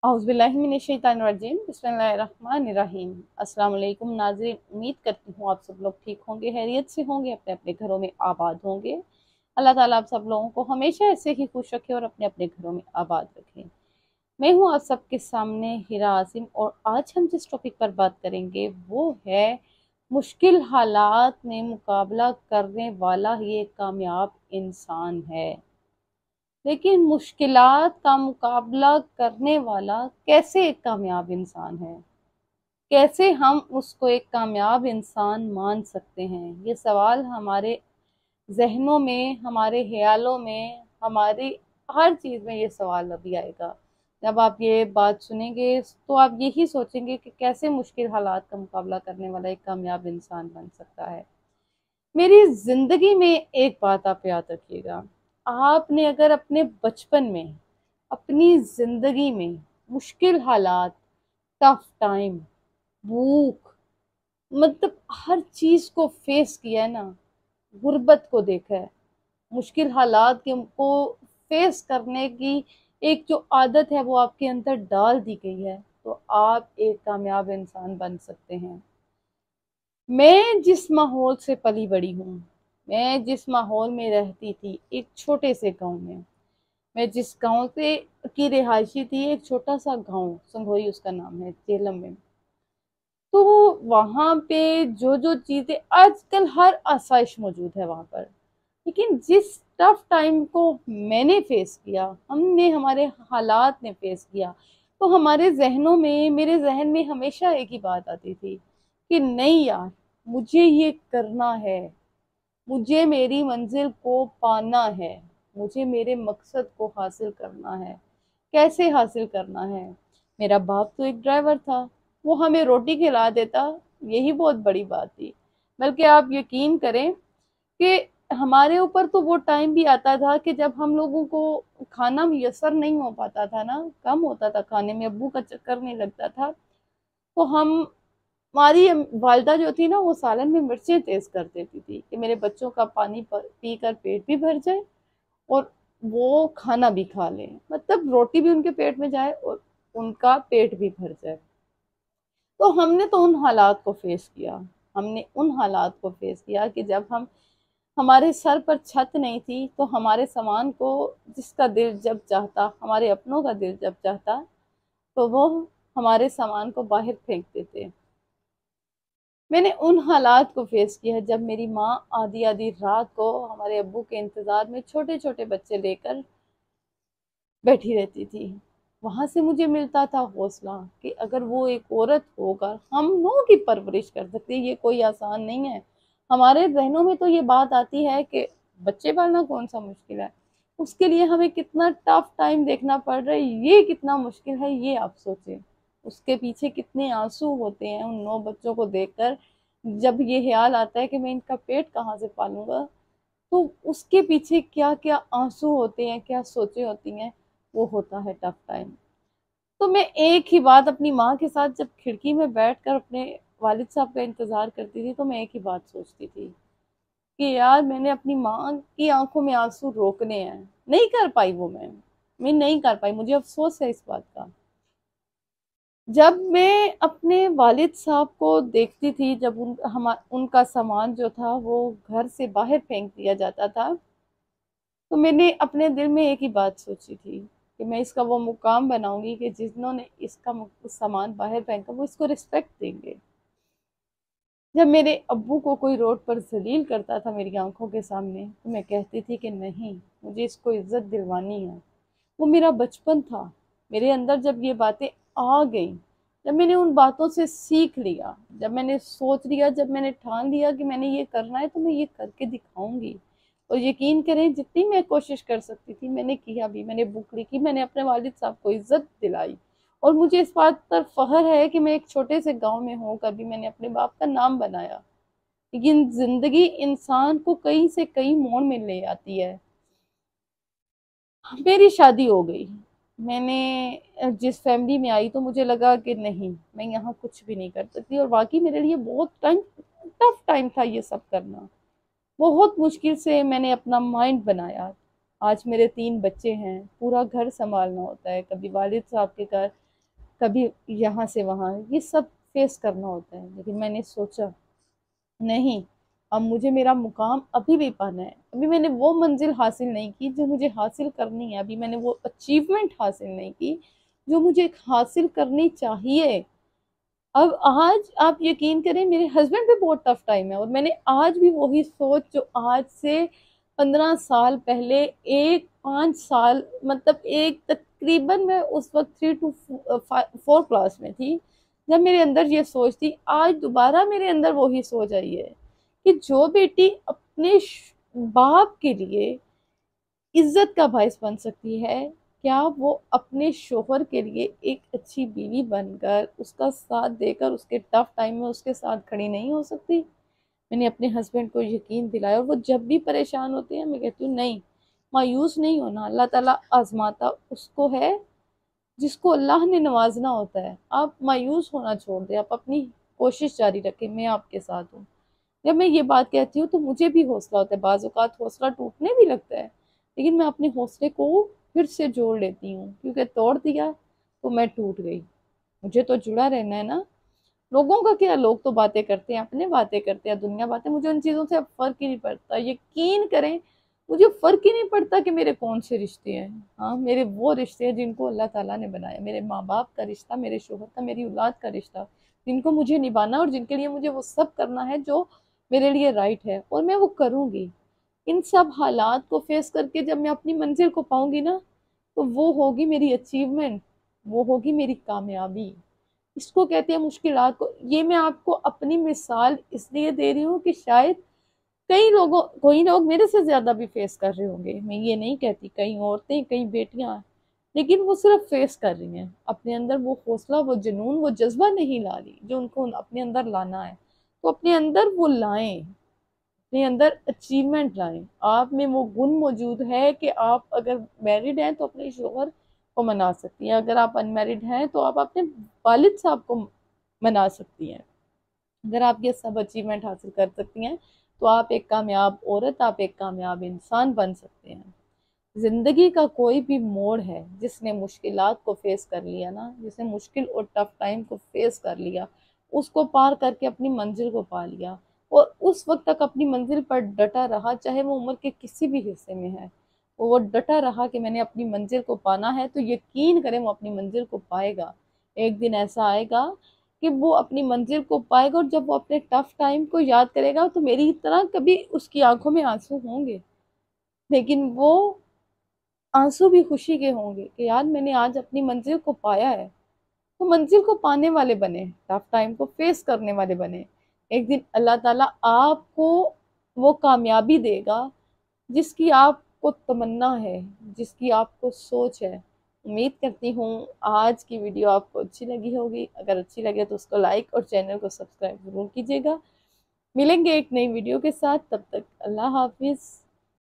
औज़ुबिल्लाहिमिनश्शैतानिर्रजीम बिस्मिल्लाहिर्रहमानिर्रहीम। अस्सलाम वालेकुम नाज़रीन, उम्मीद करती हूँ आप सब लोग ठीक होंगे, खैरियत से होंगे, अपने अपने घरों में आबाद होंगे। अल्लाह ताला आप सब लोगों को हमेशा ऐसे ही खुश रखे और अपने अपने घरों में आबाद रखें। मैं हूँ आप सबके सामने हिरा आसिम, और आज हम जिस टॉपिक पर बात करेंगे वो है मुश्किल हालात में मुकाबला करने वाला ये कामयाब इंसान है। लेकिन मुश्किलात का मुकाबला करने वाला कैसे एक कामयाब इंसान है, कैसे हम उसको एक कामयाब इंसान मान सकते हैं? ये सवाल हमारे जहनों में, हमारे ख्यालों में, हमारी हर चीज़ में ये सवाल अभी आएगा। जब आप ये बात सुनेंगे तो आप यही सोचेंगे कि कैसे मुश्किल हालात का मुकाबला करने वाला एक कामयाब इंसान बन सकता है। मेरी ज़िंदगी में एक बात आप याद रखिएगा, आपने अगर अपने बचपन में, अपनी ज़िंदगी में मुश्किल हालात, टफ टाइम, भूख, मतलब हर चीज़ को फेस किया है ना, गुर्बत को देखा है, मुश्किल हालात के को फेस करने की एक जो आदत है वो आपके अंदर डाल दी गई है, तो आप एक कामयाब इंसान बन सकते हैं। मैं जिस माहौल से पली बड़ी हूँ, मैं जिस माहौल में रहती थी, एक छोटे से गांव में, मैं जिस गांव से की रिहायशी थी, एक छोटा सा गांव संघोई उसका नाम है, जेलम में। तो वहां पे जो जो चीजें आजकल हर आसाइश मौजूद है वहां पर, लेकिन जिस टफ टाइम को मैंने फेस किया, हमने, हमारे हालात ने फेस किया, तो हमारे जहनों में, मेरे जहन में हमेशा एक ही बात आती थी कि नहीं यार, मुझे ये करना है, मुझे मेरी मंजिल को पाना है, मुझे मेरे मकसद को हासिल करना है। कैसे हासिल करना है? मेरा बाप तो एक ड्राइवर था, वो हमें रोटी खिला देता, यही बहुत बड़ी बात थी। बल्कि आप यकीन करें कि हमारे ऊपर तो वो टाइम भी आता था कि जब हम लोगों को खाना मुयसर नहीं हो पाता था ना, कम होता था खाने में, अब्बू का चक्कर नहीं लगता था, तो हम, हमारी वालदा जो थी ना, वो सालन में मिर्चें तेज कर देती थी कि मेरे बच्चों का पानी पी कर पेट भी भर जाए और वो खाना भी खा लें, मतलब रोटी भी उनके पेट में जाए और उनका पेट भी भर जाए। तो हमने तो उन हालात को फेस किया, हमने उन हालात को फेस किया कि जब हम, हमारे सर पर छत नहीं थी, तो हमारे सामान को जिसका दिल जब चाहता, हमारे अपनों का दिल जब चाहता, तो वो हमारे सामान को बाहर फेंक देते। मैंने उन हालात को फेस किया जब मेरी माँ आधी आधी रात को हमारे अब्बू के इंतजार में छोटे छोटे बच्चे लेकर बैठी रहती थी। वहां से मुझे मिलता था हौसला कि अगर वो एक औरत होकर हम लोगों की परवरिश कर सकती है, ये कोई आसान नहीं है। हमारे जहनों में तो ये बात आती है कि बच्चे पालना कौन सा मुश्किल है, उसके लिए हमें कितना टफ टाइम देखना पड़ रहा है, ये कितना मुश्किल है, ये आप सोचें। उसके पीछे कितने आंसू होते हैं उन 9 बच्चों को देखकर। जब ये ख्याल आता है कि मैं इनका पेट कहाँ से पालूंगा, तो उसके पीछे क्या क्या आंसू होते हैं, क्या सोचें होती हैं, वो होता है टफ टाइम। तो मैं एक ही बात अपनी माँ के साथ जब खिड़की में बैठकर अपने वालिद साहब का इंतजार करती थी, तो मैं एक ही बात सोचती थी कि यार, मैंने अपनी माँ की आंखों में आंसू रोकने हैं। नहीं कर पाई वो, मैं नहीं कर पाई, मुझे अफसोस है इस बात का। जब मैं अपने वालिद साहब को देखती थी, जब उनका सामान जो था वो घर से बाहर फेंक दिया जाता था, तो मैंने अपने दिल में एक ही बात सोची थी कि मैं इसका वो मुकाम बनाऊंगी कि जिन्होंने इसका सामान बाहर फेंका, वो इसको रिस्पेक्ट देंगे। जब मेरे अब्बू को कोई रोड पर जलील करता था मेरी आंखों के सामने, तो मैं कहती थी कि नहीं, मुझे इसको इज्जत दिलवानी है। वो मेरा बचपन था। मेरे अंदर जब ये बातें आ गई, जब मैंने उन बातों से सीख लिया, जब मैंने सोच लिया, जब मैंने ठान लिया कि मैंने ये करना है, तो मैं ये करके दिखाऊंगी। और यकीन करें, जितनी मैं कोशिश कर सकती थी मैंने किया भी, मैंने बुक लिखी, मैंने अपने वालिद साहब को इज्जत दिलाई। और मुझे इस बात पर फख्र है कि मैं एक छोटे से गांव में हूँ, कभी मैंने अपने बाप का नाम बनाया। लेकिन जिंदगी इंसान को कहीं से कहीं मोड़ में ले आती है। मेरी शादी हो गई, मैंने जिस फैमिली में आई, तो मुझे लगा कि नहीं, मैं यहाँ कुछ भी नहीं कर सकती, और वाकई मेरे लिए बहुत टाइम, टफ टाइम था ये सब करना। बहुत मुश्किल से मैंने अपना माइंड बनाया। आज मेरे 3 बच्चे हैं, पूरा घर संभालना होता है, कभी वालिद साहब के घर, कभी यहाँ से वहाँ, ये सब फेस करना होता है। लेकिन मैंने सोचा नहीं, अब मुझे मेरा मुकाम अभी भी पाना है। अभी मैंने वो मंजिल हासिल नहीं की जो मुझे हासिल करनी है, अभी मैंने वो अचीवमेंट हासिल नहीं की जो मुझे हासिल करनी चाहिए। अब आज आप यकीन करें, मेरे हस्बैंड पे बहुत टफ टाइम है और मैंने आज भी वही सोच जो आज से 15 साल पहले, एक 5 साल, मतलब एक तकरीबन मैं उस वक्त 3 to 4 क्लास में थी जब मेरे अंदर ये सोच थी, आज दोबारा मेरे अंदर वही सोच आई है कि जो बेटी अपने बाप के लिए इज्जत का बायस बन सकती है, क्या वो अपने शोहर के लिए एक अच्छी बीवी बनकर, उसका साथ देकर, उसके टफ टाइम में उसके साथ खड़ी नहीं हो सकती? मैंने अपने हस्बैंड को यकीन दिलाया और वो जब भी परेशान होते हैं मैं कहती हूँ नहीं, मायूस नहीं होना, अल्लाह ताला आजमाता उसको है जिसको अल्लाह ने नवाजना होता है। आप मायूस होना छोड़ दें, आप अपनी कोशिश जारी रखें, मैं आपके साथ हूँ। जब मैं ये बात कहती हूँ तो मुझे भी हौसला होता है, बाज़ औक़ात हौसला टूटने भी लगता है, लेकिन मैं अपने हौसले को फिर से जोड़ लेती हूँ, क्योंकि तोड़ दिया तो मैं टूट गई। मुझे तो जुड़ा रहना है ना। लोगों का क्या, लोग तो बातें करते हैं, अपने बातें करते हैं, दुनिया बातें, मुझे उन चीज़ों से अब फ़र्क ही नहीं पड़ता। यकीन करें, मुझे फ़र्क ही नहीं पड़ता कि मेरे कौन से रिश्ते हैं। हाँ, मेरे वो रिश्ते हैं जिनको अल्लाह ताला ने बनाया, मेरे माँ बाप का रिश्ता, मेरे शोहर का, मेरी औलाद का रिश्ता, जिनको मुझे निभाना और जिनके लिए मुझे वो सब करना है जो मेरे लिए राइट है, और मैं वो करूँगी। इन सब हालात को फेस करके जब मैं अपनी मंजिल को पाऊंगी ना, तो वो होगी मेरी अचीवमेंट, वो होगी मेरी कामयाबी। इसको कहते हैं मुश्किलात को। ये मैं आपको अपनी मिसाल इसलिए दे रही हूँ कि शायद कई लोग मेरे से ज्यादा भी फेस कर रहे होंगे, मैं ये नहीं कहती, कई औरतें, कई बेटियां, लेकिन वो सिर्फ फेस कर रही हैं, अपने अंदर वो हौसला, वो जुनून, वो जज्बा नहीं ला रही जो उनको अपने अंदर लाना है। तो अपने अंदर वो लाएं, अपने अंदर अचीवमेंट लाएं। आप में वो गुण मौजूद है कि आप अगर मैरिड हैं तो अपने शोहर को मना सकती हैं, अगर आप अनमैरिड हैं तो आप अपने वालिद साहब को मना सकती हैं। अगर आप ये सब अचीवमेंट हासिल कर सकती हैं तो आप एक कामयाब औरत, आप एक कामयाब इंसान बन सकते हैं। जिंदगी का कोई भी मोड़ है, जिसने मुश्किलात को फेस कर लिया ना, जिसने मुश्किल और टफ टाइम को फेस कर लिया, उसको पार करके अपनी मंजिल को पा लिया और उस वक्त तक अपनी मंजिल पर डटा रहा, चाहे वो उम्र के किसी भी हिस्से में है, वो डटा रहा कि मैंने अपनी मंजिल को पाना है, तो यकीन करें वो अपनी मंजिल को पाएगा। एक दिन ऐसा आएगा कि वो अपनी मंजिल को पाएगा, और जब वो अपने टफ टाइम को याद करेगा तो मेरी तरह कभी उसकी आंखों में आंसू होंगे, लेकिन वो आंसू भी खुशी के होंगे कि यार मैंने आज अपनी मंजिल को पाया है। तो मंजिल को पाने वाले बने, टफ टाइम को फेस करने वाले बने। एक दिन अल्लाह ताला आपको वो कामयाबी देगा जिसकी आपको तमन्ना है, जिसकी आपको सोच है। उम्मीद करती हूँ आज की वीडियो आपको अच्छी लगी होगी। अगर अच्छी लगे तो उसको लाइक और चैनल को सब्सक्राइब जरूर कीजिएगा। मिलेंगे एक नई वीडियो के साथ, तब तक अल्लाह हाफिज़।